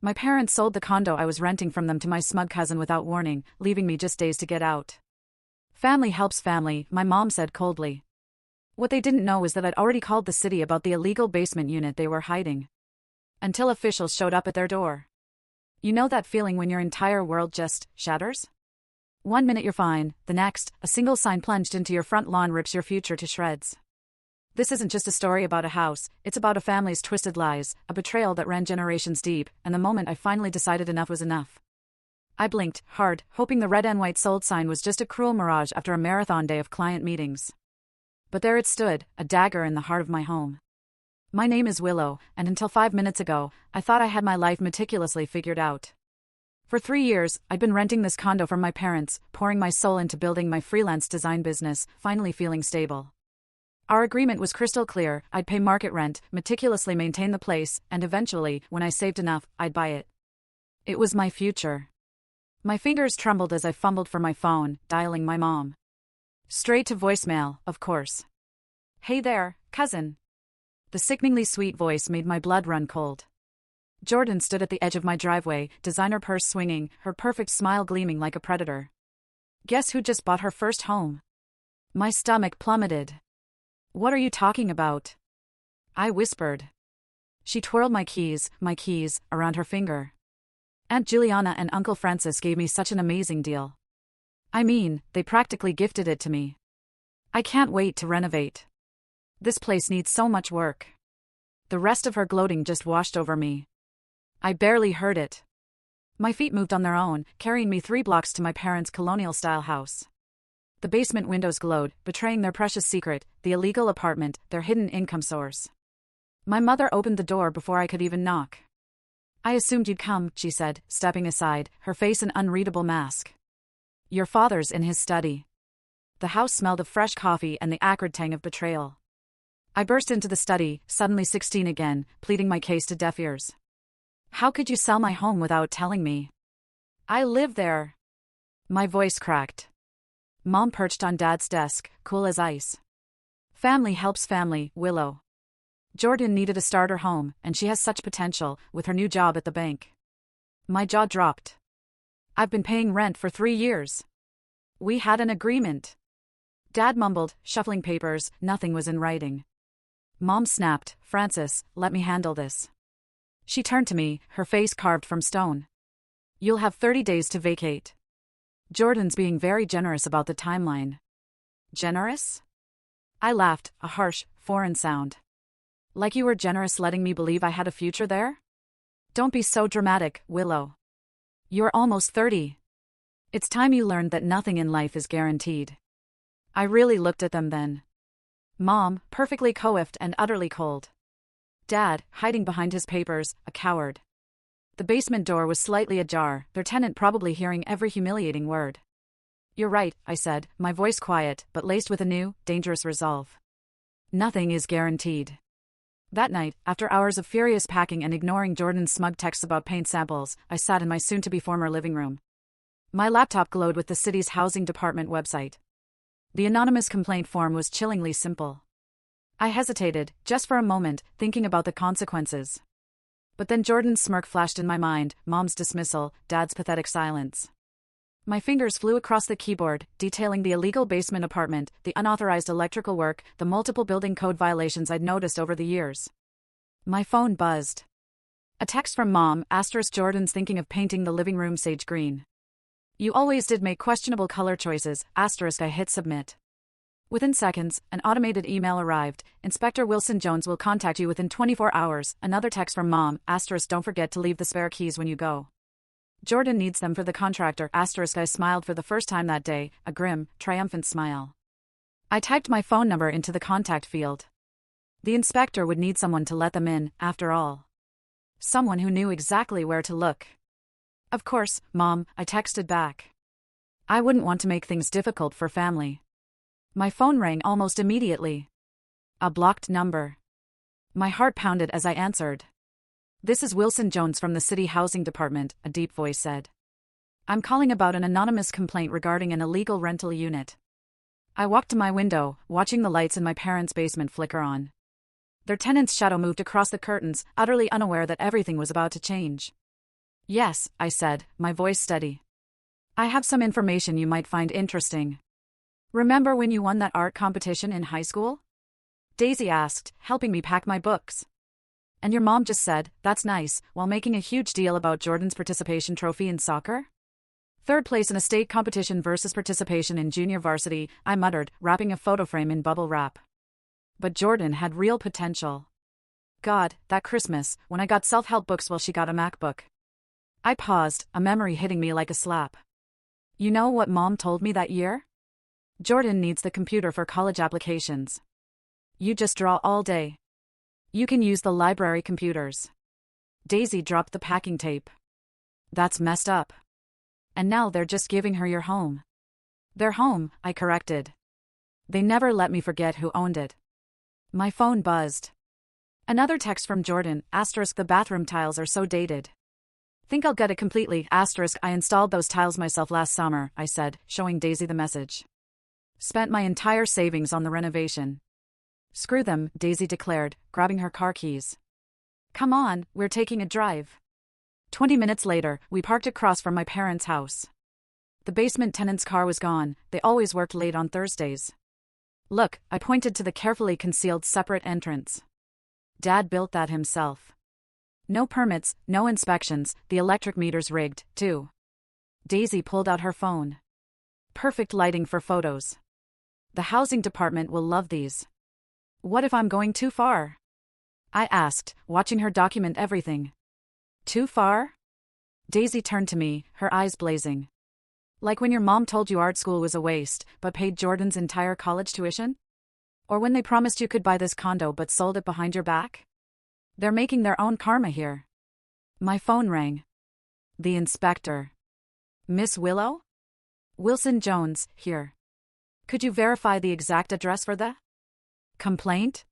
My parents sold the condo I was renting from them to my smug cousin without warning, leaving me just days to get out. Family helps family, my mom said coldly. What they didn't know is that I'd already called the city about the illegal basement unit they were hiding. Until officials showed up at their door. You know that feeling when your entire world just shatters? One minute you're fine, the next, a single sign plunged into your front lawn rips your future to shreds. This isn't just a story about a house, it's about a family's twisted lies, a betrayal that ran generations deep, and the moment I finally decided enough was enough. I blinked, hard, hoping the red and white sold sign was just a cruel mirage after a marathon day of client meetings. But there it stood, a dagger in the heart of my home. My name is Willow, and until 5 minutes ago, I thought I had my life meticulously figured out. For 3 years, I'd been renting this condo from my parents, pouring my soul into building my freelance design business, finally feeling stable. Our agreement was crystal clear, I'd pay market rent, meticulously maintain the place, and eventually, when I saved enough, I'd buy it. It was my future. My fingers trembled as I fumbled for my phone, dialing my mom. Straight to voicemail, of course. Hey there, cousin. The sickeningly sweet voice made my blood run cold. Jordan stood at the edge of my driveway, designer purse swinging, her perfect smile gleaming like a predator. Guess who just bought her first home? My stomach plummeted. What are you talking about? I whispered. She twirled my keys, around her finger. Aunt Juliana and Uncle Francis gave me such an amazing deal. I mean, they practically gifted it to me. I can't wait to renovate. This place needs so much work. The rest of her gloating just washed over me. I barely heard it. My feet moved on their own, carrying me 3 blocks to my parents' colonial-style house. The basement windows glowed, betraying their precious secret, the illegal apartment, their hidden income source. My mother opened the door before I could even knock. I assumed you'd come, she said, stepping aside, her face an unreadable mask. Your father's in his study. The house smelled of fresh coffee and the acrid tang of betrayal. I burst into the study, suddenly 16 again, pleading my case to deaf ears. How could you sell my home without telling me? I live there. My voice cracked. Mom perched on Dad's desk, cool as ice. Family helps family, Willow. Jordan needed a starter home, and she has such potential, with her new job at the bank. My jaw dropped. I've been paying rent for 3 years. We had an agreement. Dad mumbled, shuffling papers, nothing was in writing. Mom snapped, Francis, let me handle this. She turned to me, her face carved from stone. You'll have 30 days to vacate. Jordan's being very generous about the timeline. Generous? I laughed, a harsh, foreign sound. Like you were generous letting me believe I had a future there? Don't be so dramatic, Willow. You're almost 30. It's time you learned that nothing in life is guaranteed. I really looked at them then. Mom, perfectly coiffed and utterly cold. Dad, hiding behind his papers, a coward. The basement door was slightly ajar, their tenant probably hearing every humiliating word. You're right, I said, my voice quiet, but laced with a new, dangerous resolve. Nothing is guaranteed. That night, after hours of furious packing and ignoring Jordan's smug texts about paint samples, I sat in my soon-to-be former living room. My laptop glowed with the city's housing department website. The anonymous complaint form was chillingly simple. I hesitated, just for a moment, thinking about the consequences. But then Jordan's smirk flashed in my mind, Mom's dismissal, Dad's pathetic silence. My fingers flew across the keyboard, detailing the illegal basement apartment, the unauthorized electrical work, the multiple building code violations I'd noticed over the years. My phone buzzed. A text from Mom, asterisk Jordan's thinking of painting the living room sage green. You always did make questionable color choices, asterisk I hit submit. Within seconds, an automated email arrived. Inspector Wilson Jones will contact you within 24 hours. Another text from Mom, asterisk don't forget to leave the spare keys when you go. Jordan needs them for the contractor, asterisk I smiled for the first time that day, a grim, triumphant smile. I typed my phone number into the contact field. The inspector would need someone to let them in, after all. Someone who knew exactly where to look. Of course, Mom, I texted back. I wouldn't want to make things difficult for family. My phone rang almost immediately. A blocked number. My heart pounded as I answered. This is Wilson Jones from the City Housing Department, a deep voice said. I'm calling about an anonymous complaint regarding an illegal rental unit. I walked to my window, watching the lights in my parents' basement flicker on. Their tenant's shadow moved across the curtains, utterly unaware that everything was about to change. Yes, I said, my voice steady. I have some information you might find interesting. Remember when you won that art competition in high school? Daisy asked, helping me pack my books. And your mom just said, that's nice, while making a huge deal about Jordan's participation trophy in soccer? Third place in a state competition versus participation in junior varsity, I muttered, wrapping a photo frame in bubble wrap. But Jordan had real potential. God, that Christmas, when I got self-help books while she got a MacBook. I paused, a memory hitting me like a slap. You know what Mom told me that year? Jordan needs the computer for college applications. You just draw all day. You can use the library computers. Daisy dropped the packing tape. That's messed up. And now they're just giving her your home. Their home, I corrected. They never let me forget who owned it. My phone buzzed. Another text from Jordan, asterisk the bathroom tiles are so dated. Think I'll get it completely, asterisk I installed those tiles myself last summer, I said, showing Daisy the message. Spent my entire savings on the renovation. Screw them, Daisy declared, grabbing her car keys. Come on, we're taking a drive. 20 minutes later, we parked across from my parents' house. The basement tenant's car was gone, they always worked late on Thursdays. Look, I pointed to the carefully concealed separate entrance. Dad built that himself. No permits, no inspections, the electric meter's rigged, too. Daisy pulled out her phone. Perfect lighting for photos. The housing department will love these. What if I'm going too far? I asked, watching her document everything. Too far? Daisy turned to me, her eyes blazing. Like when your mom told you art school was a waste, but paid Jordan's entire college tuition? Or when they promised you could buy this condo but sold it behind your back? They're making their own karma here. My phone rang. The inspector. Miss Willow? Wilson Jones, here. Could you verify the exact address for the complaint?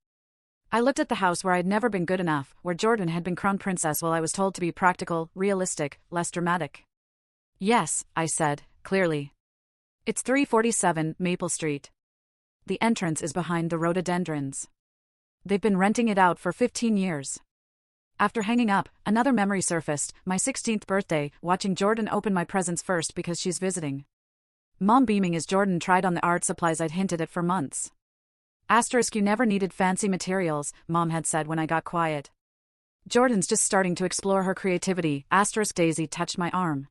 I looked at the house where I'd never been good enough, where Jordan had been crown princess while I was told to be practical, realistic, less dramatic. Yes, I said, clearly. It's 347 Maple Street. The entrance is behind the rhododendrons. They've been renting it out for 15 years. After hanging up, another memory surfaced, my 16th birthday, watching Jordan open my presents first because she's visiting. Mom beaming as Jordan tried on the art supplies I'd hinted at for months. Asterisk you never needed fancy materials, Mom had said when I got quiet. Jordan's just starting to explore her creativity, asterisk Daisy touched my arm.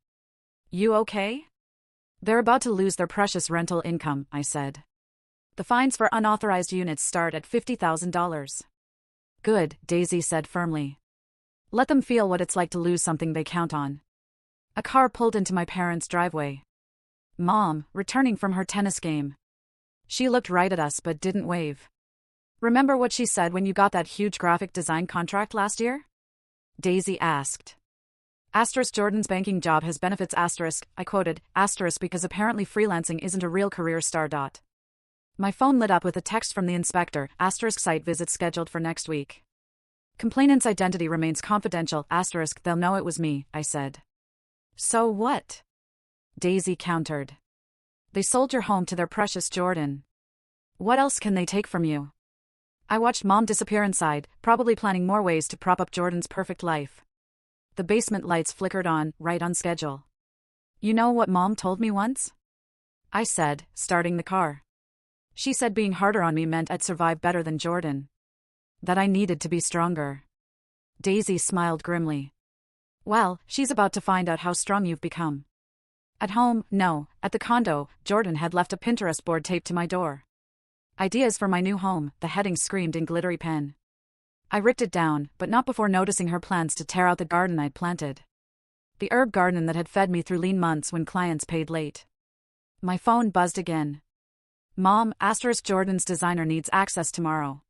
You okay? They're about to lose their precious rental income, I said. The fines for unauthorized units start at $50,000. Good, Daisy said firmly. Let them feel what it's like to lose something they count on. A car pulled into my parents' driveway. Mom, returning from her tennis game. She looked right at us but didn't wave. Remember what she said when you got that huge graphic design contract last year? Daisy asked. Asterisk Jordan's banking job has benefits asterisk, I quoted, asterisk because apparently freelancing isn't a real career star. My phone lit up with a text from the inspector, asterisk site visit scheduled for next week. Complainant's identity remains confidential, asterisk they'll know it was me, I said. So what? Daisy countered. They sold your home to their precious Jordan. What else can they take from you? I watched Mom disappear inside, probably planning more ways to prop up Jordan's perfect life. The basement lights flickered on, right on schedule. You know what Mom told me once? I said, starting the car. She said being harder on me meant I'd survive better than Jordan. That I needed to be stronger. Daisy smiled grimly. Well, she's about to find out how strong you've become. At home, no, at the condo, Jordan had left a Pinterest board taped to my door. Ideas for my new home, the heading screamed in glittery pen. I ripped it down, but not before noticing her plans to tear out the garden I'd planted. The herb garden that had fed me through lean months when clients paid late. My phone buzzed again. Mom, asterisk Jordan's designer needs access tomorrow.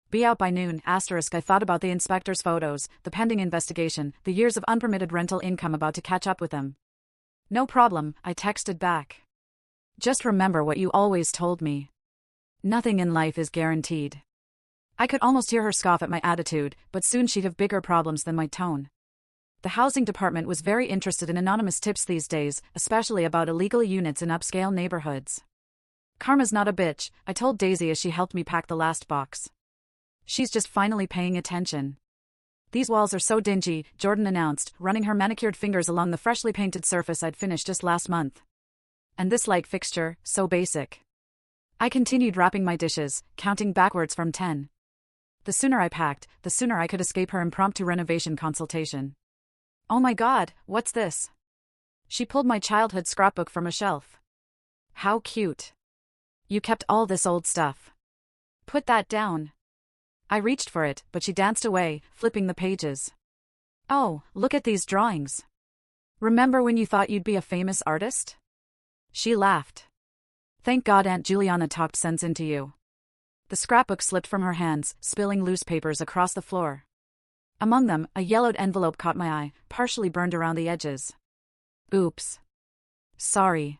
Be out by noon, asterisk I thought about the inspector's photos, the pending investigation, the years of unpermitted rental income about to catch up with them. No problem, I texted back. Just remember what you always told me. Nothing in life is guaranteed. I could almost hear her scoff at my attitude, but soon she'd have bigger problems than my tone. The housing department was very interested in anonymous tips these days, especially about illegal units in upscale neighborhoods. Karma's not a bitch, I told Daisy as she helped me pack the last box. She's just finally paying attention. These walls are so dingy, Jordan announced, running her manicured fingers along the freshly painted surface I'd finished just last month. And this light fixture, so basic. I continued wrapping my dishes, counting backwards from 10. The sooner I packed, the sooner I could escape her impromptu renovation consultation. Oh my God, what's this? She pulled my childhood scrapbook from a shelf. How cute. You kept all this old stuff. Put that down. I reached for it, but she danced away, flipping the pages. Oh, look at these drawings. Remember when you thought you'd be a famous artist? She laughed. Thank God Aunt Juliana talked sense into you. The scrapbook slipped from her hands, spilling loose papers across the floor. Among them, a yellowed envelope caught my eye, partially burned around the edges. Oops. Sorry.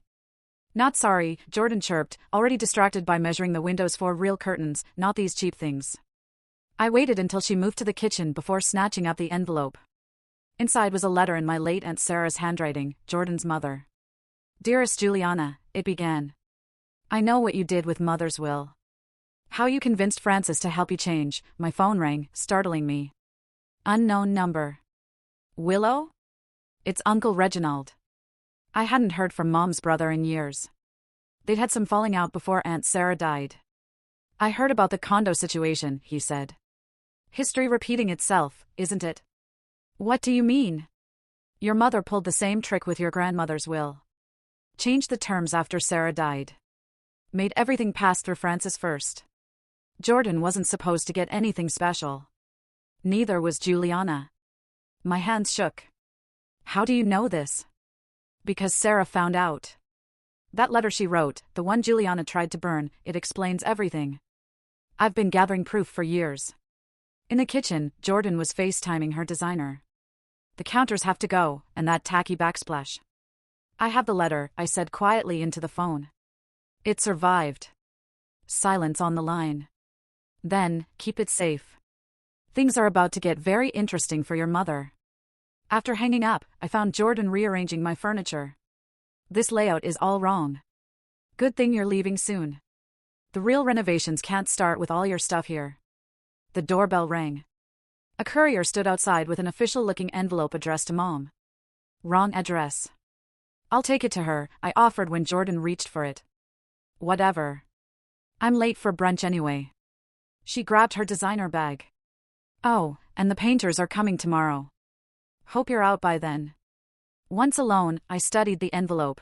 Not sorry, Jordan chirped, already distracted by measuring the windows for real curtains, not these cheap things. I waited until she moved to the kitchen before snatching up the envelope. Inside was a letter in my late Aunt Sarah's handwriting, Jordan's mother. Dearest Juliana, it began. I know what you did with Mother's will. How you convinced Francis to help you change. My phone rang, startling me. Unknown number. Willow? It's Uncle Reginald. I hadn't heard from Mom's brother in years. They'd had some falling out before Aunt Sarah died. I heard about the condo situation, he said. History repeating itself, isn't it? What do you mean? Your mother pulled the same trick with your grandmother's will. Changed the terms after Sarah died. Made everything pass through Francis first. Jordan wasn't supposed to get anything special. Neither was Juliana. My hands shook. How do you know this? Because Sarah found out. That letter she wrote, the one Juliana tried to burn, it explains everything. I've been gathering proof for years. In the kitchen, Jordan was FaceTiming her designer. The counters have to go, and that tacky backsplash. I have the letter, I said quietly into the phone. It survived. Silence on the line. Then, keep it safe. Things are about to get very interesting for your mother. After hanging up, I found Jordan rearranging my furniture. This layout is all wrong. Good thing you're leaving soon. The real renovations can't start with all your stuff here. The doorbell rang. A courier stood outside with an official-looking envelope addressed to Mom. Wrong address. I'll take it to her, I offered when Jordan reached for it. Whatever. I'm late for brunch anyway. She grabbed her designer bag. Oh, and the painters are coming tomorrow. Hope you're out by then. Once alone, I studied the envelope.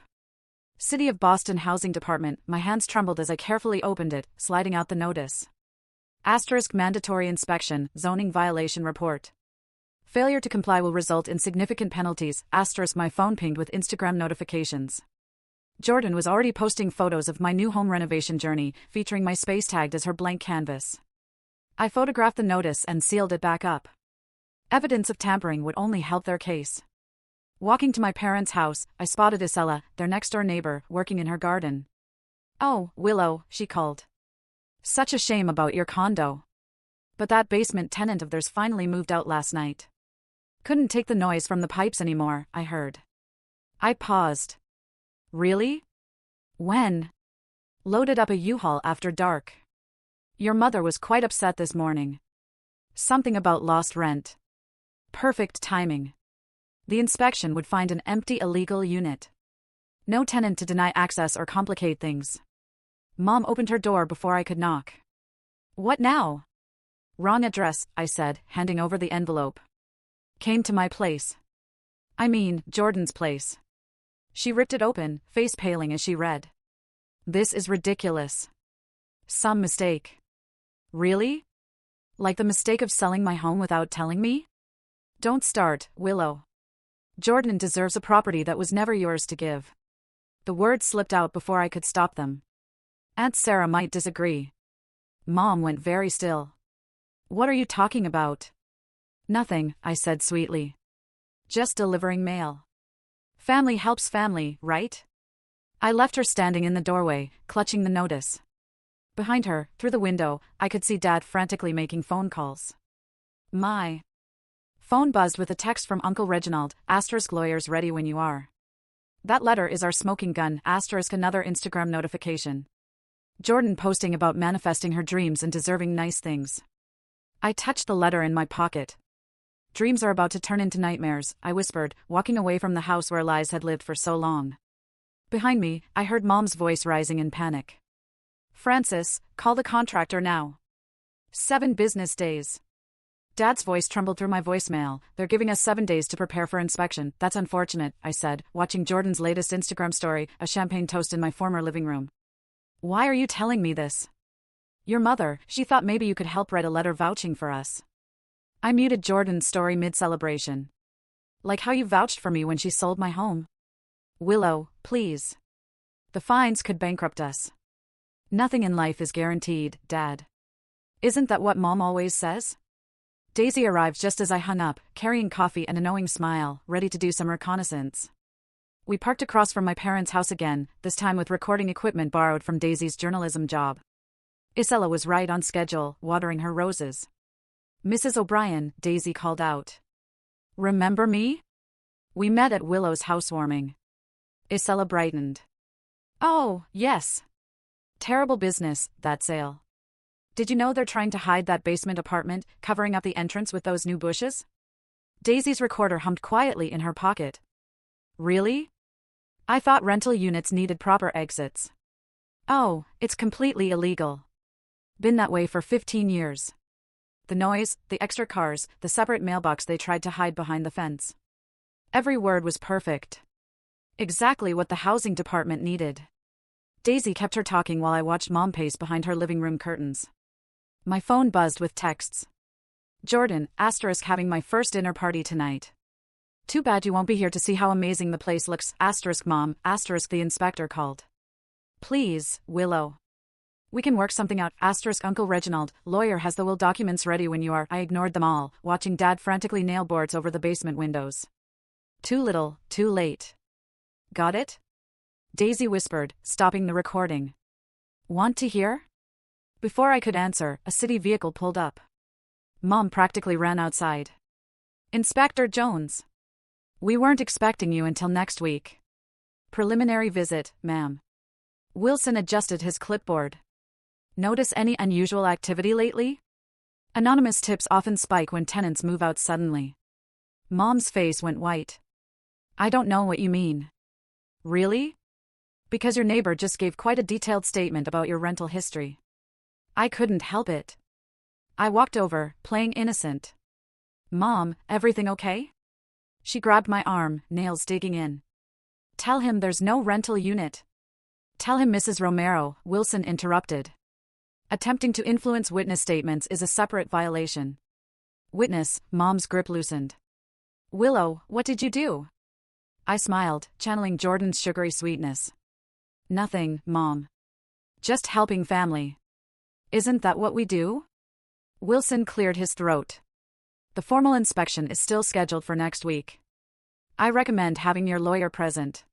City of Boston Housing Department, my hands trembled as I carefully opened it, sliding out the notice. Asterisk mandatory inspection, zoning violation report. Failure to comply will result in significant penalties, asterisk my phone pinged with Instagram notifications. Jordan was already posting photos of my new home renovation journey, featuring my space tagged as her blank canvas. I photographed the notice and sealed it back up. Evidence of tampering would only help their case. Walking to my parents' house, I spotted Isella, their next-door neighbor, working in her garden. Oh, Willow, she called. Such a shame about your condo. But that basement tenant of theirs finally moved out last night. Couldn't take the noise from the pipes anymore, I heard. I paused. Really? When? Loaded up a U-Haul after dark. Your mother was quite upset this morning. Something about lost rent. Perfect timing. The inspection would find an empty illegal unit. No tenant to deny access or complicate things. Mom opened her door before I could knock. What now? Wrong address, I said, handing over the envelope. Came to my place. I mean, Jordan's place. She ripped it open, face paling as she read. This is ridiculous. Some mistake. Really? Like the mistake of selling my home without telling me? Don't start, Willow. Jordan deserves a property that was never yours to give. The words slipped out before I could stop them. Aunt Sarah might disagree. Mom went very still. What are you talking about? Nothing, I said sweetly. Just delivering mail. Family helps family, right? I left her standing in the doorway, clutching the notice. Behind her, through the window, I could see Dad frantically making phone calls. My phone buzzed with a text from Uncle Reginald, asterisk lawyers ready when you are. That letter is our smoking gun, asterisk another Instagram notification. Jordan posting about manifesting her dreams and deserving nice things. I touched the letter in my pocket. Dreams are about to turn into nightmares, I whispered, walking away from the house where lies had lived for so long. Behind me, I heard Mom's voice rising in panic. Francis, call the contractor now. 7 business days. Dad's voice trembled through my voicemail. They're giving us 7 days to prepare for inspection. That's unfortunate, I said, watching Jordan's latest Instagram story, a champagne toast in my former living room. Why are you telling me this? Your mother, she thought maybe you could help write a letter vouching for us. I muted Jordan's story mid-celebration. Like how you vouched for me when she sold my home. Willow, please. The fines could bankrupt us. Nothing in life is guaranteed, Dad. Isn't that what Mom always says? Daisy arrived just as I hung up, carrying coffee and a knowing smile, ready to do some reconnaissance. We parked across from my parents' house again, this time with recording equipment borrowed from Daisy's journalism job. Isella was right on schedule, watering her roses. Mrs. O'Brien, Daisy called out. Remember me? We met at Willow's housewarming. Isella brightened. Oh, yes. Terrible business, that sale. Did you know they're trying to hide that basement apartment, covering up the entrance with those new bushes? Daisy's recorder hummed quietly in her pocket. Really? I thought rental units needed proper exits. Oh, it's completely illegal. Been that way for 15 years. The noise, the extra cars, the separate mailbox they tried to hide behind the fence. Every word was perfect. Exactly what the housing department needed. Daisy kept her talking while I watched Mom pace behind her living room curtains. My phone buzzed with texts. Jordan, asterisk having my first dinner party tonight. Too bad you won't be here to see how amazing the place looks, asterisk Mom, asterisk the inspector called. Please, Willow. We can work something out, asterisk Uncle Reginald, lawyer has the will documents ready when you are. I ignored them all, watching Dad frantically nail boards over the basement windows. Too little, too late. Got it? Daisy whispered, stopping the recording. Want to hear? Before I could answer, a city vehicle pulled up. Mom practically ran outside. Inspector Jones. We weren't expecting you until next week. Preliminary visit, ma'am. Wilson adjusted his clipboard. Notice any unusual activity lately? Anonymous tips often spike when tenants move out suddenly. Mom's face went white. I don't know what you mean. Really? Because your neighbor just gave quite a detailed statement about your rental history. I couldn't help it. I walked over, playing innocent. Mom, everything okay? She grabbed my arm, nails digging in. Tell him there's no rental unit. Tell him Mrs. Romero, Wilson interrupted. Attempting to influence witness statements is a separate violation. Witness, Mom's grip loosened. Willow, what did you do? I smiled, channeling Jordan's sugary sweetness. Nothing, Mom. Just helping family. Isn't that what we do? Wilson cleared his throat. The formal inspection is still scheduled for next week. I recommend having your lawyer present.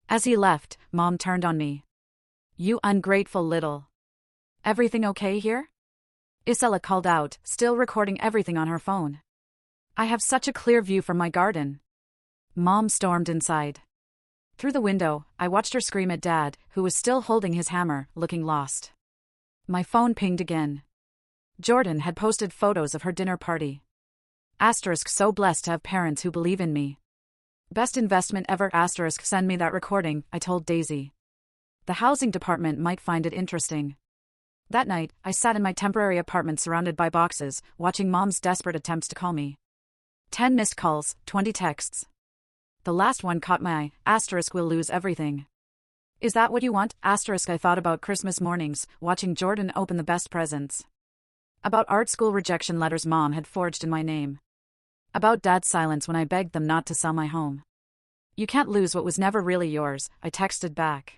As he left, Mom turned on me. You ungrateful little. Everything okay here? Isella called out, still recording everything on her phone. I have such a clear view from my garden. Mom stormed inside. Through the window, I watched her scream at Dad, who was still holding his hammer, looking lost. My phone pinged again. Jordan had posted photos of her dinner party. Asterisk so blessed to have parents who believe in me. Best investment ever asterisk send me that recording, I told Daisy. The housing department might find it interesting. That night, I sat in my temporary apartment surrounded by boxes, watching Mom's desperate attempts to call me. 10 missed calls, 20 texts. The last one caught my eye, asterisk will lose everything. Is that what you want? Asterisk I thought about Christmas mornings, watching Jordan open the best presents. About art school rejection letters Mom had forged in my name. About Dad's silence when I begged them not to sell my home. You can't lose what was never really yours, I texted back.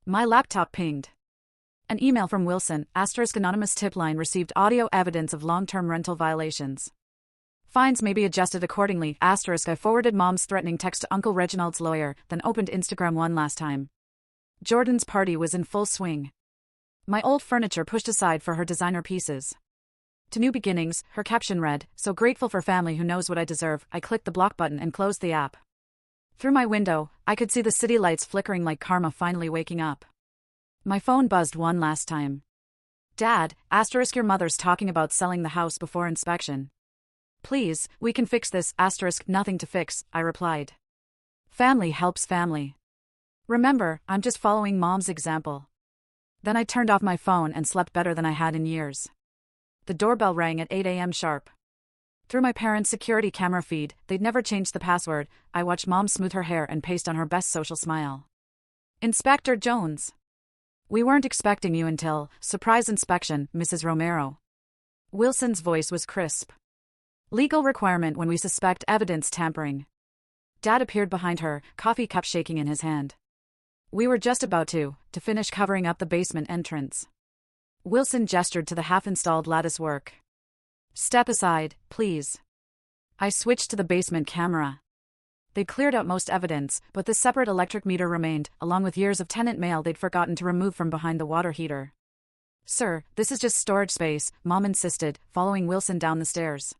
My laptop pinged. An email from Wilson, asterisk anonymous tip line received audio evidence of long-term rental violations. Fines may be adjusted accordingly, asterisk I forwarded Mom's threatening text to Uncle Reginald's lawyer, then opened Instagram one last time. Jordan's party was in full swing. My old furniture pushed aside for her designer pieces. To new beginnings, her caption read, so grateful for family who knows what I deserve. I clicked the block button and closed the app. Through my window, I could see the city lights flickering like karma finally waking up. My phone buzzed one last time. Dad, asterisk your mother's talking about selling the house before inspection. Please, we can fix this, asterisk, nothing to fix, I replied. Family helps family. Remember, I'm just following Mom's example. Then I turned off my phone and slept better than I had in years. The doorbell rang at 8 a.m. sharp. Through my parents' security camera feed, they'd never changed the password, I watched Mom smooth her hair and paste on her best social smile. Inspector Jones. We weren't expecting you until, surprise inspection, Mrs. Romero. Wilson's voice was crisp. Legal requirement when we suspect evidence tampering. Dad appeared behind her, coffee cup shaking in his hand. We were just about to finish covering up the basement entrance. Wilson gestured to the half-installed lattice work. Step aside, please. I switched to the basement camera. They'd cleared out most evidence, but the separate electric meter remained, along with years of tenant mail they'd forgotten to remove from behind the water heater. Sir, this is just storage space, Mom insisted, following Wilson down the stairs.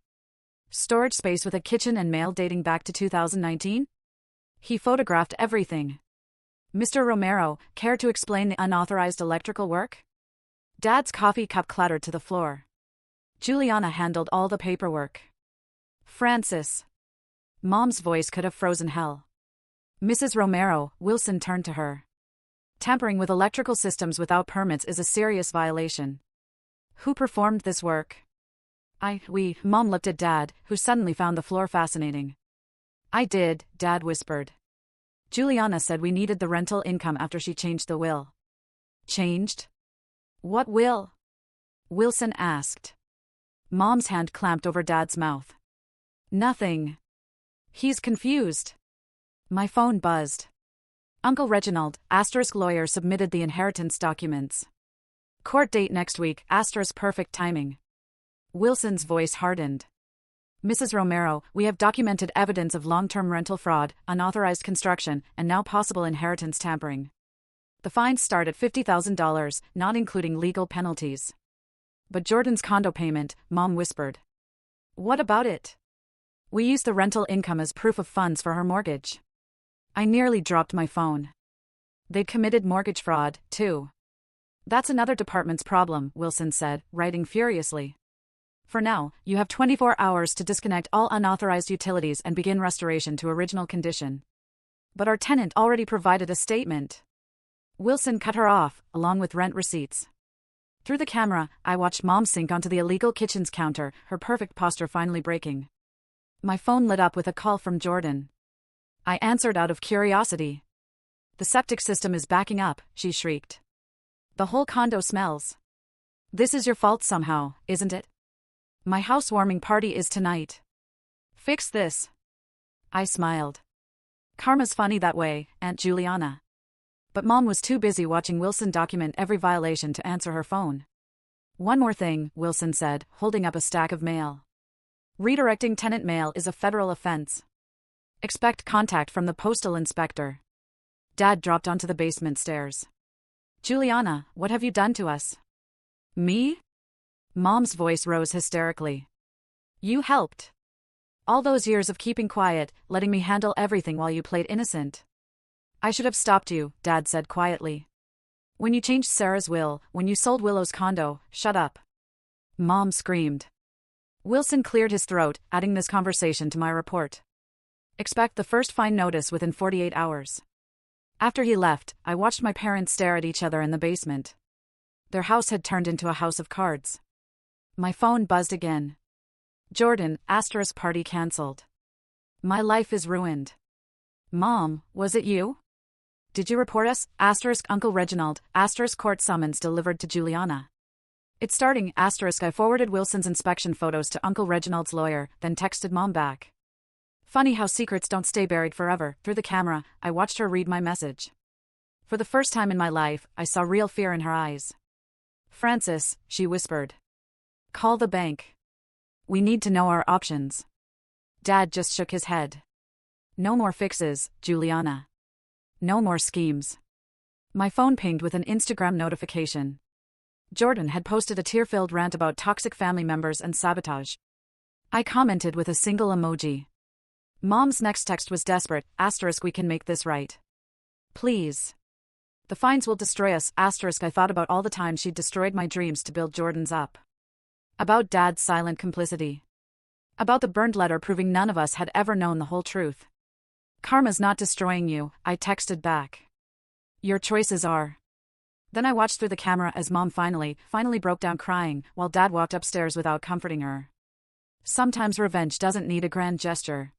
Storage space with a kitchen and mail dating back to 2019? He photographed everything. Mr. Romero, care to explain the unauthorized electrical work? Dad's coffee cup clattered to the floor. Juliana handled all the paperwork. Francis. Mom's voice could have frozen hell. Mrs. Romero, Wilson turned to her. Tampering with electrical systems without permits is a serious violation. Who performed this work? Mom looked at Dad, who suddenly found the floor fascinating. I did, Dad whispered. Juliana said we needed the rental income after she changed the will. Changed? What will? Wilson asked. Mom's hand clamped over Dad's mouth. Nothing. He's confused. My phone buzzed. Uncle Reginald, asterisk lawyer submitted the inheritance documents. Court date next week, asterisk perfect timing. Wilson's voice hardened. Mrs. Romero, we have documented evidence of long-term rental fraud, unauthorized construction, and now possible inheritance tampering. The fines start at $50,000, not including legal penalties. But Jordan's condo payment, Mom whispered. What about it? We used the rental income as proof of funds for her mortgage. I nearly dropped my phone. They'd committed mortgage fraud, too. That's another department's problem, Wilson said, writing furiously. For now, you have 24 hours to disconnect all unauthorized utilities and begin restoration to original condition. But our tenant already provided a statement. Wilson cut her off, along with rent receipts. Through the camera, I watched Mom sink onto the illegal kitchen's counter, her perfect posture finally breaking. My phone lit up with a call from Jordan. I answered out of curiosity. The septic system is backing up, she shrieked. The whole condo smells. This is your fault somehow, isn't it? My housewarming party is tonight. Fix this. I smiled. Karma's funny that way, Aunt Juliana. But Mom was too busy watching Wilson document every violation to answer her phone. One more thing, Wilson said, holding up a stack of mail. Redirecting tenant mail is a federal offense. Expect contact from the postal inspector. Dad dropped onto the basement stairs. Juliana, what have you done to us? Me? Mom's voice rose hysterically. You helped. All those years of keeping quiet, letting me handle everything while you played innocent. I should have stopped you, Dad said quietly. When you changed Sarah's will, when you sold Willow's condo, shut up. Mom screamed. Wilson cleared his throat, adding this conversation to my report. Expect the first fine notice within 48 hours. After he left, I watched my parents stare at each other in the basement. Their house had turned into a house of cards. My phone buzzed again. Jordan, asterisk party cancelled. My life is ruined. Mom, was it you? Did you report us? Asterisk Uncle Reginald, asterisk court summons delivered to Juliana. It's starting, asterisk I forwarded Wilson's inspection photos to Uncle Reginald's lawyer, then texted Mom back. Funny how secrets don't stay buried forever. Through the camera, I watched her read my message. For the first time in my life, I saw real fear in her eyes. Francis, she whispered. Call the bank. We need to know our options. Dad just shook his head. No more fixes, Juliana. No more schemes. My phone pinged with an Instagram notification. Jordan had posted a tear-filled rant about toxic family members and sabotage. I commented with a single emoji. Mom's next text was desperate, asterisk we can make this right. Please. The fines will destroy us, asterisk I thought about all the time she'd destroyed my dreams to build Jordan's up. About Dad's silent complicity. About the burned letter proving none of us had ever known the whole truth. Karma's not destroying you, I texted back. Your choices are. Then I watched through the camera as Mom finally broke down crying, while Dad walked upstairs without comforting her. Sometimes revenge doesn't need a grand gesture.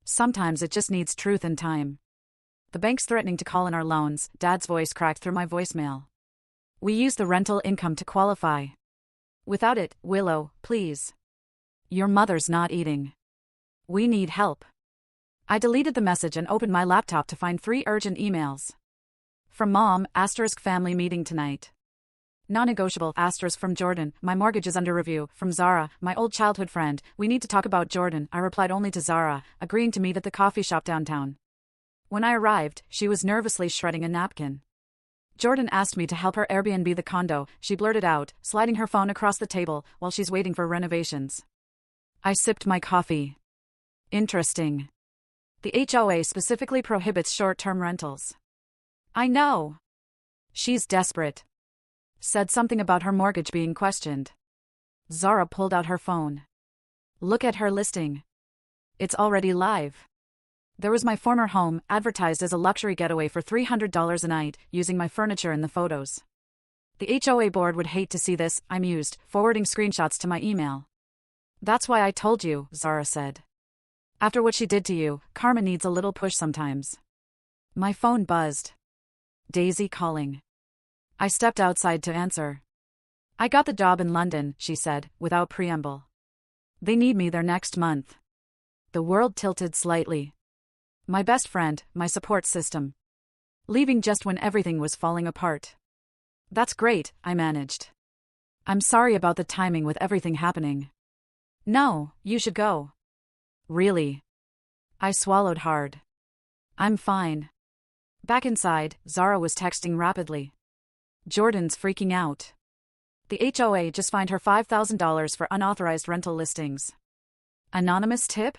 Sometimes it just needs truth and time. The bank's threatening to call in our loans, Dad's voice cracked through my voicemail. We use the rental income to qualify. Without it, Willow, please. Your mother's not eating. We need help. I deleted the message and opened my laptop to find 3 urgent emails. From Mom, family meeting tonight. Non-negotiable, from Jordan, my mortgage is under review. From Zara, my old childhood friend, we need to talk about Jordan. I replied only to Zara, agreeing to meet at the coffee shop downtown. When I arrived, she was nervously shredding a napkin. Jordan asked me to help her Airbnb the condo, she blurted out, sliding her phone across the table while she's waiting for renovations. I sipped my coffee. Interesting. The HOA specifically prohibits short-term rentals. I know. She's desperate. Said something about her mortgage being questioned. Zara pulled out her phone. Look at her listing. It's already live. There was my former home, advertised as a luxury getaway for $300 a night, using my furniture in the photos. The HOA board would hate to see this, I mused, forwarding screenshots to my email. That's why I told you, Zara said. After what she did to you, karma needs a little push sometimes. My phone buzzed. Daisy calling. I stepped outside to answer. I got the job in London, she said, without preamble. They need me there next month. The world tilted slightly. My best friend, my support system. Leaving just when everything was falling apart. That's great, I managed. I'm sorry about the timing with everything happening. No, you should go. Really? I swallowed hard. I'm fine. Back inside, Zara was texting rapidly. Jordan's freaking out. The HOA just fined her $5,000 for unauthorized rental listings. Anonymous tip?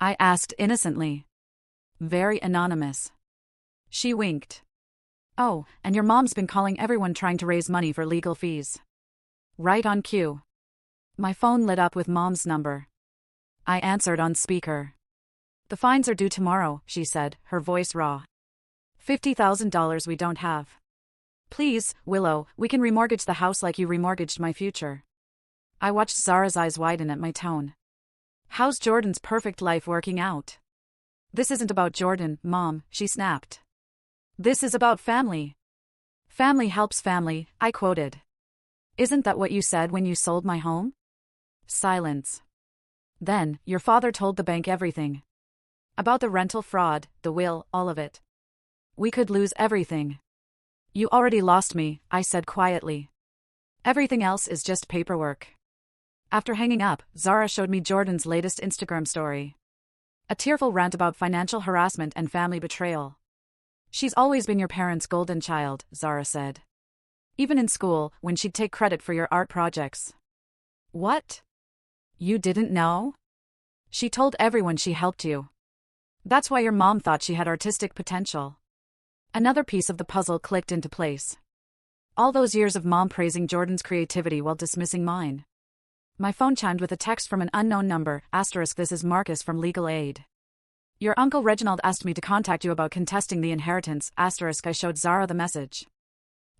I asked innocently. Very anonymous. She winked. Oh, and your mom's been calling everyone trying to raise money for legal fees. Right on cue. My phone lit up with Mom's number. I answered on speaker. The fines are due tomorrow, she said, her voice raw. $50,000 we don't have. Please, Willow, we can remortgage the house like you remortgaged my future. I watched Zara's eyes widen at my tone. How's Jordan's perfect life working out? This isn't about Jordan, Mom, she snapped. This is about family. Family helps family, I quoted. Isn't that what you said when you sold my home? Silence. Then, your father told the bank everything. About the rental fraud, the will, all of it. We could lose everything. You already lost me, I said quietly. Everything else is just paperwork. After hanging up, Zara showed me Jordan's latest Instagram story. A tearful rant about financial harassment and family betrayal. She's always been your parents' golden child, Zara said. Even in school, when she'd take credit for your art projects. What? You didn't know? She told everyone she helped you. That's why your mom thought she had artistic potential. Another piece of the puzzle clicked into place. All those years of Mom praising Jordan's creativity while dismissing mine. My phone chimed with a text from an unknown number, *, this is Marcus from Legal Aid. Your Uncle Reginald asked me to contact you about contesting the inheritance, *, I showed Zara the message.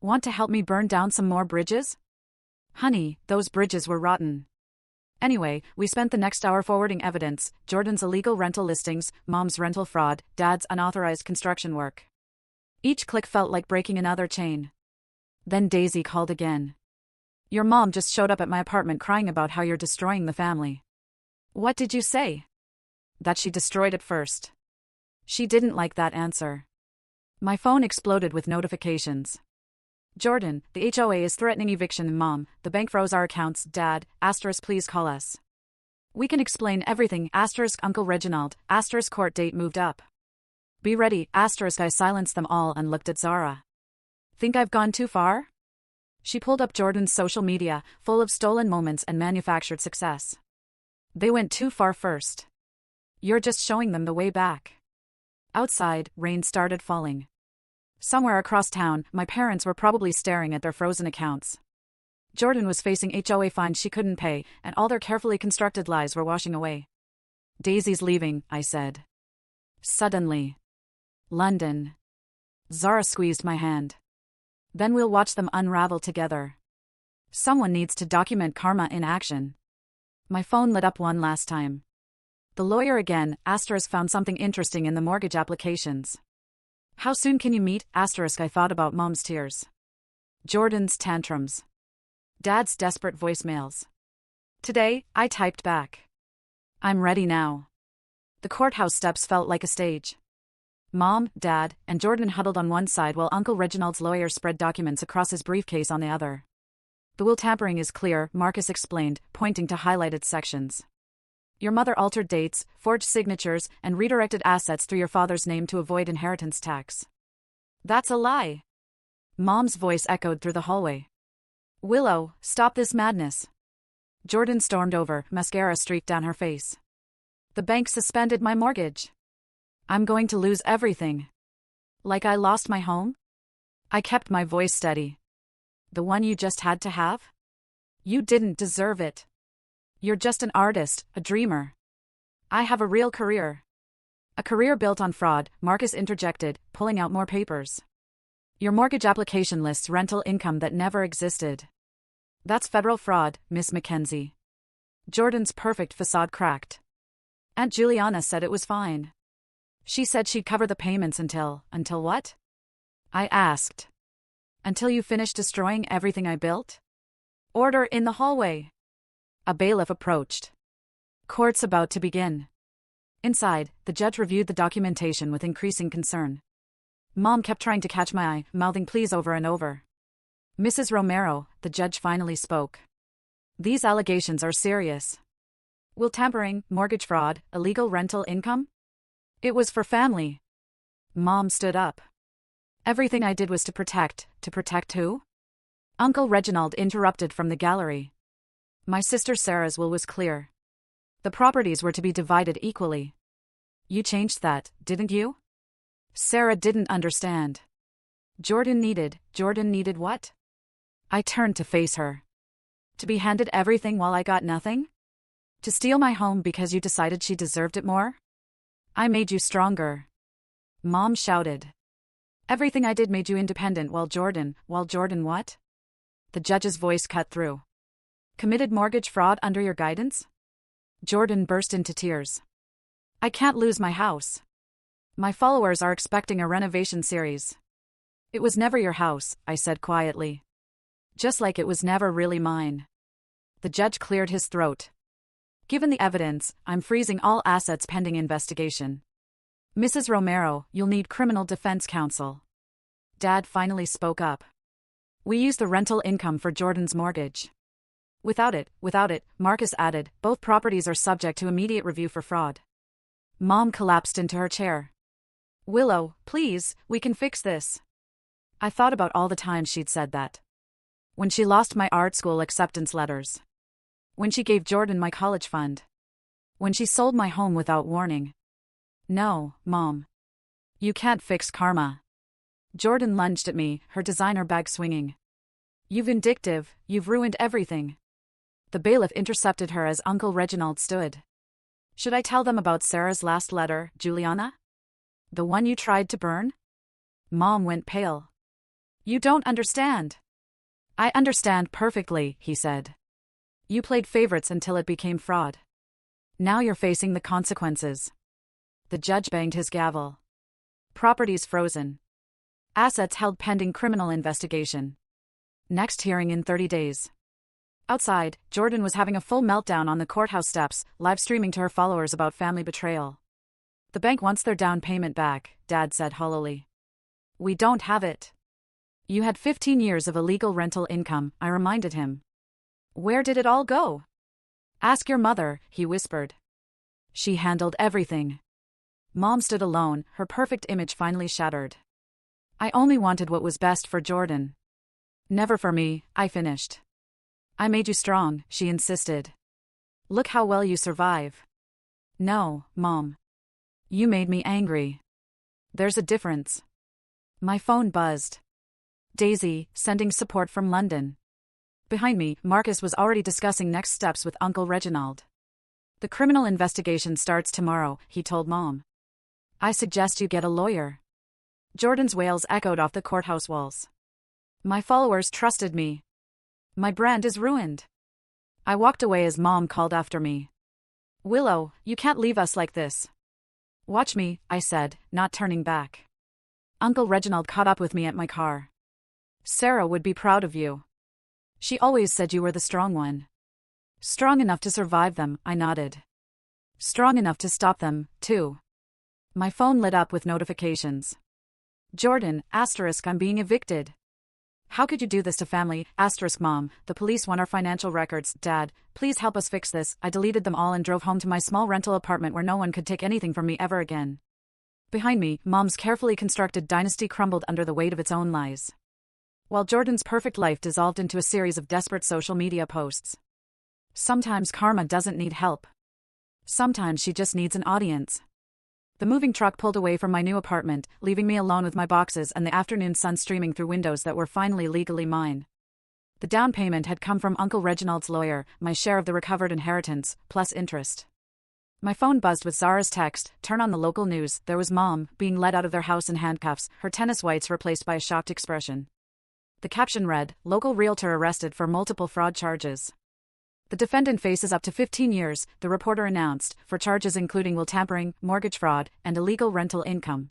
Want to help me burn down some more bridges? Honey, those bridges were rotten. Anyway, we spent the next hour forwarding evidence, Jordan's illegal rental listings, Mom's rental fraud, Dad's unauthorized construction work. Each click felt like breaking another chain. Then Daisy called again. Your mom just showed up at my apartment crying about how you're destroying the family. What did you say? That she destroyed it first. She didn't like that answer. My phone exploded with notifications. Jordan, the HOA is threatening eviction. Mom, the bank froze our accounts. Dad, *, please call us. We can explain everything. * Uncle Reginald, * court date moved up. Be ready. *, I silenced them all and looked at Zara. Think I've gone too far? She pulled up Jordan's social media, full of stolen moments and manufactured success. They went too far first. You're just showing them the way back. Outside, rain started falling. Somewhere across town, my parents were probably staring at their frozen accounts. Jordan was facing HOA fines she couldn't pay, and all their carefully constructed lies were washing away. Daisy's leaving, I said. Suddenly. London. Zara squeezed my hand. Then we'll watch them unravel together. Someone needs to document karma in action. My phone lit up one last time. The lawyer again, asterisk, found something interesting in the mortgage applications. How soon can you meet, asterisk? I thought about Mom's tears. Jordan's tantrums. Dad's desperate voicemails. Today, I typed back. I'm ready now. The courthouse steps felt like a stage. Mom, Dad, and Jordan huddled on one side while Uncle Reginald's lawyer spread documents across his briefcase on the other. The will tampering is clear, Marcus explained, pointing to highlighted sections. Your mother altered dates, forged signatures, and redirected assets through your father's name to avoid inheritance tax. That's a lie. Mom's voice echoed through the hallway. Willow, stop this madness. Jordan stormed over, mascara streaked down her face. The bank suspended my mortgage. I'm going to lose everything. Like I lost my home? I kept my voice steady. The one you just had to have? You didn't deserve it. You're just an artist, a dreamer. I have a real career. A career built on fraud, Marcus interjected, pulling out more papers. Your mortgage application lists rental income that never existed. That's federal fraud, Miss Mackenzie. Jordan's perfect facade cracked. Aunt Juliana said it was fine. She said she'd cover the payments until what? I asked. Until you finish destroying everything I built? Order in the hallway. A bailiff approached. Court's about to begin. Inside, the judge reviewed the documentation with increasing concern. Mom kept trying to catch my eye, mouthing please over and over. Mrs. Romero, the judge finally spoke. These allegations are serious. Will tampering, mortgage fraud, illegal rental income? It was for family. Mom stood up. Everything I did was to protect who? Uncle Reginald interrupted from the gallery. My sister Sarah's will was clear. The properties were to be divided equally. You changed that, didn't you? Sarah didn't understand. Jordan needed what? I turned to face her. To be handed everything while I got nothing? To steal my home because you decided she deserved it more? I made you stronger. Mom shouted. Everything I did made you independent while Jordan what? The judge's voice cut through. Committed mortgage fraud under your guidance? Jordan burst into tears. I can't lose my house. My followers are expecting a renovation series. It was never your house, I said quietly. Just like it was never really mine. The judge cleared his throat. Given the evidence, I'm freezing all assets pending investigation. Mrs. Romero, you'll need criminal defense counsel. Dad finally spoke up. We use the rental income for Jordan's mortgage. Without it, Marcus added, both properties are subject to immediate review for fraud. Mom collapsed into her chair. Willow, please, we can fix this. I thought about all the times she'd said that. When she lost my art school acceptance letters. When she gave Jordan my college fund. When she sold my home without warning. No, Mom. You can't fix karma. Jordan lunged at me, her designer bag swinging. You vindictive, you've ruined everything. The bailiff intercepted her as Uncle Reginald stood. Should I tell them about Sarah's last letter, Juliana? The one you tried to burn? Mom went pale. You don't understand. I understand perfectly, he said. You played favorites until it became fraud. Now you're facing the consequences. The judge banged his gavel. Properties frozen. Assets held pending criminal investigation. Next hearing in 30 days. Outside, Jordan was having a full meltdown on the courthouse steps, live streaming to her followers about family betrayal. The bank wants their down payment back, Dad said hollowly. We don't have it. You had 15 years of illegal rental income, I reminded him. Where did it all go? Ask your mother, he whispered. She handled everything. Mom stood alone, her perfect image finally shattered. I only wanted what was best for Jordan. Never for me, I finished. I made you strong, she insisted. Look how well you survive. No, Mom. You made me angry. There's a difference. My phone buzzed. Daisy, sending support from London. Behind me, Marcus was already discussing next steps with Uncle Reginald. The criminal investigation starts tomorrow, he told Mom. I suggest you get a lawyer. Jordan's wails echoed off the courthouse walls. My followers trusted me. My brand is ruined. I walked away as Mom called after me. Willow, you can't leave us like this. Watch me, I said, not turning back. Uncle Reginald caught up with me at my car. Sarah would be proud of you. She always said you were the strong one. Strong enough to survive them, I nodded. Strong enough to stop them, too. My phone lit up with notifications. Jordan, I'm being evicted. How could you do this to family? Mom, the police want our financial records. Dad, please help us fix this. I deleted them all and drove home to my small rental apartment where no one could take anything from me ever again. Behind me, Mom's carefully constructed dynasty crumbled under the weight of its own lies. While Jordan's perfect life dissolved into a series of desperate social media posts. Sometimes karma doesn't need help. Sometimes she just needs an audience. The moving truck pulled away from my new apartment, leaving me alone with my boxes and the afternoon sun streaming through windows that were finally legally mine. The down payment had come from Uncle Reginald's lawyer, my share of the recovered inheritance, plus interest. My phone buzzed with Zara's text, turn on the local news. There was Mom, being led out of their house in handcuffs, her tennis whites replaced by a shocked expression. The caption read, local realtor arrested for multiple fraud charges. The defendant faces up to 15 years, the reporter announced, for charges including will tampering, mortgage fraud, and illegal rental income.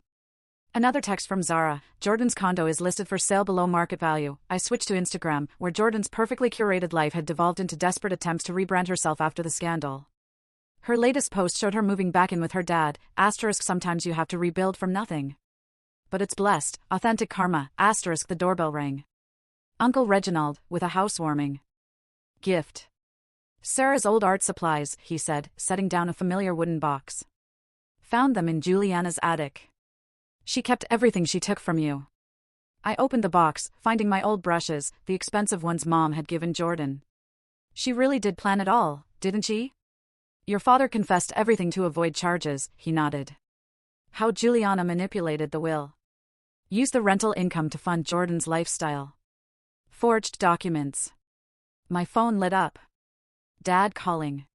Another text from Zara, Jordan's condo is listed for sale below market value. I switched to Instagram, where Jordan's perfectly curated life had devolved into desperate attempts to rebrand herself after the scandal. Her latest post showed her moving back in with her dad, sometimes you have to rebuild from nothing. But it's blessed, authentic karma, the doorbell rang. Uncle Reginald, with a housewarming gift. Sarah's old art supplies, he said, setting down a familiar wooden box. Found them in Juliana's attic. She kept everything she took from you. I opened the box, finding my old brushes, the expensive ones Mom had given Jordan. She really did plan it all, didn't she? Your father confessed everything to avoid charges, he nodded. How Juliana manipulated the will. Used the rental income to fund Jordan's lifestyle. Forged documents. My phone lit up. Dad calling.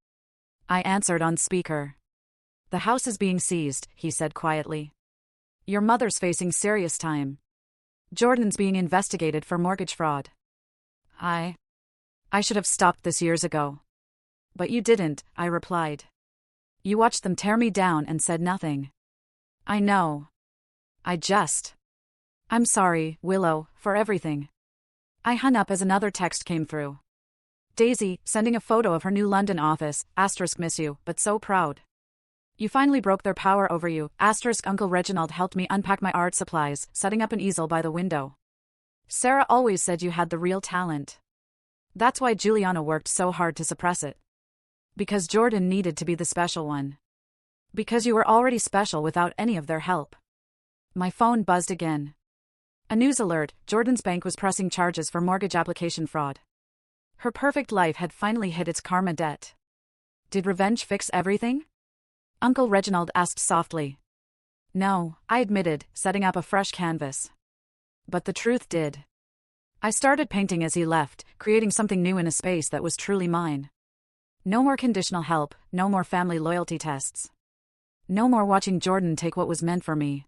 I answered on speaker. The house is being seized, he said quietly. Your mother's facing serious time. Jordan's being investigated for mortgage fraud. I should have stopped this years ago. But you didn't, I replied. You watched them tear me down and said nothing. I know. I'm sorry, Willow, for everything. I hung up as another text came through. Daisy, sending a photo of her new London office, miss you, but so proud. You finally broke their power over you, Uncle Reginald helped me unpack my art supplies, setting up an easel by the window. Sarah always said you had the real talent. That's why Juliana worked so hard to suppress it. Because Jordan needed to be the special one. Because you were already special without any of their help. My phone buzzed again. A news alert, Jordan's bank was pressing charges for mortgage application fraud. Her perfect life had finally hit its karma debt. Did revenge fix everything? Uncle Reginald asked softly. No, I admitted, setting up a fresh canvas. But the truth did. I started painting as he left, creating something new in a space that was truly mine. No more conditional help, no more family loyalty tests. No more watching Jordan take what was meant for me.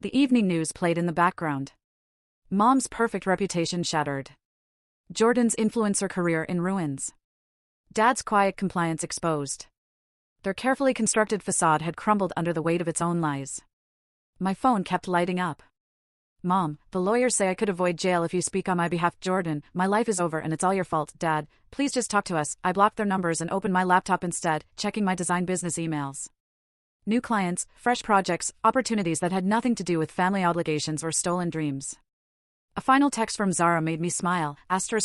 The evening news played in the background. Mom's perfect reputation shattered. Jordan's influencer career in ruins. Dad's quiet compliance exposed. Their carefully constructed facade had crumbled under the weight of its own lies. My phone kept lighting up. Mom, the lawyers say I could avoid jail if you speak on my behalf. Jordan, my life is over and it's all your fault. Dad, please just talk to us. I blocked their numbers and opened my laptop instead, checking my design business emails. New clients, fresh projects, opportunities that had nothing to do with family obligations or stolen dreams. A final text from Zara made me smile,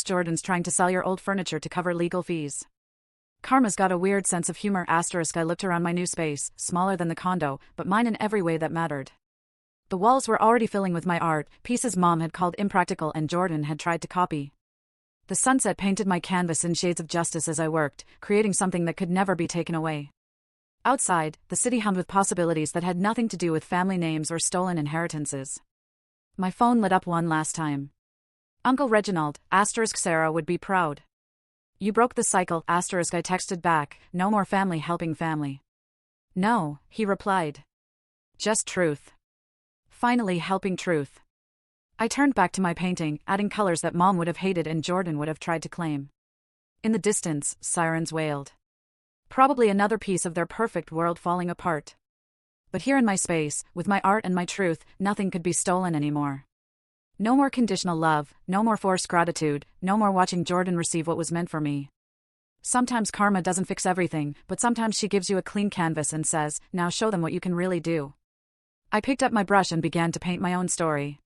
Jordan's trying to sell your old furniture to cover legal fees. Karma's got a weird sense of humor. I looked around my new space, smaller than the condo, but mine in every way that mattered. The walls were already filling with my art, pieces Mom had called impractical and Jordan had tried to copy. The sunset painted my canvas in shades of justice as I worked, creating something that could never be taken away. Outside, the city hummed with possibilities that had nothing to do with family names or stolen inheritances. My phone lit up one last time. Uncle Reginald, asterisk Sarah would be proud. You broke the cycle, asterisk I texted back, no more family helping family. No, he replied. Just truth. Finally helping truth. I turned back to my painting, adding colors that Mom would have hated and Jordan would have tried to claim. In the distance, sirens wailed. Probably another piece of their perfect world falling apart. But here in my space, with my art and my truth, nothing could be stolen anymore. No more conditional love, no more forced gratitude, no more watching Jordan receive what was meant for me. Sometimes karma doesn't fix everything, but sometimes she gives you a clean canvas and says, now show them what you can really do. I picked up my brush and began to paint my own story.